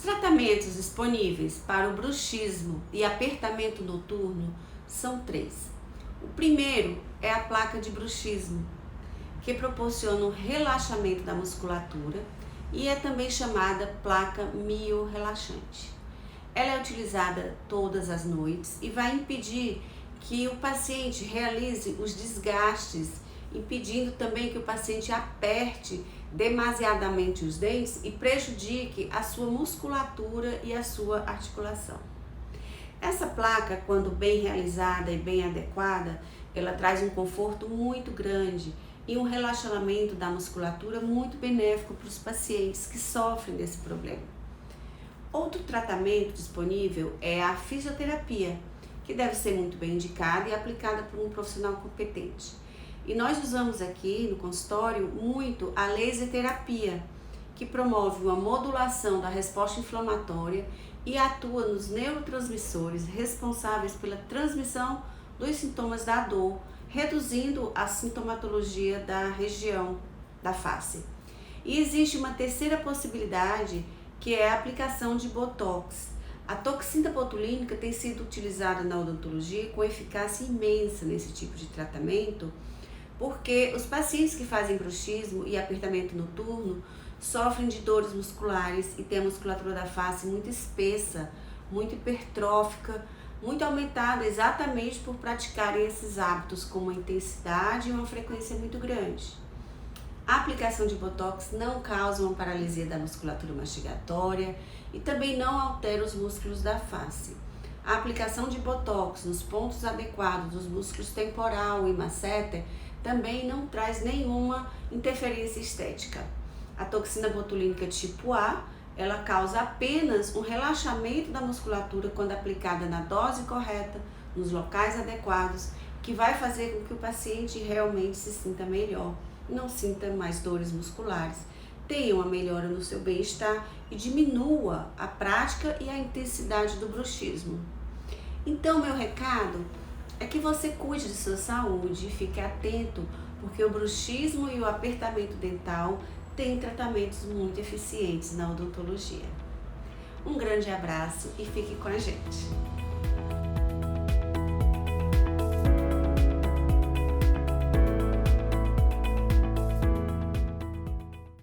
tratamentos disponíveis para o bruxismo e apertamento noturno são três. O primeiro é a placa de bruxismo, que proporciona um relaxamento da musculatura e é também chamada placa miorrelaxante. Ela é utilizada todas as noites e vai impedir que o paciente realize os desgastes, impedindo também que o paciente aperte demasiadamente os dentes e prejudique a sua musculatura e a sua articulação. Essa placa, quando bem realizada e bem adequada, ela traz um conforto muito grande e um relaxamento da musculatura muito benéfico para os pacientes que sofrem desse problema. Outro tratamento disponível é a fisioterapia, que deve ser muito bem indicada e aplicada por um profissional competente. E nós usamos aqui no consultório muito a laser terapia, que promove uma modulação da resposta inflamatória e atua nos neurotransmissores responsáveis pela transmissão dos sintomas da dor, reduzindo a sintomatologia da região da face. E existe uma terceira possibilidade, que é a aplicação de botox. A toxina botulínica tem sido utilizada na odontologia com eficácia imensa nesse tipo de tratamento, porque os pacientes que fazem bruxismo e apertamento noturno sofrem de dores musculares e têm a musculatura da face muito espessa, muito hipertrófica, muito aumentada exatamente por praticarem esses hábitos com uma intensidade e uma frequência muito grande. A aplicação de botox não causa uma paralisia da musculatura mastigatória e também não altera os músculos da face. A aplicação de botox nos pontos adequados dos músculos temporal e masseter também não traz nenhuma interferência estética. A toxina botulínica tipo A, ela causa apenas um relaxamento da musculatura quando aplicada na dose correta, nos locais adequados, que vai fazer com que o paciente realmente se sinta melhor, não sinta mais dores musculares, tenha uma melhora no seu bem-estar e diminua a prática e a intensidade do bruxismo. Então, meu recado é que você cuide de sua saúde e fique atento, porque o bruxismo e o apertamento dental têm tratamentos muito eficientes na odontologia. Um grande abraço e fique com a gente!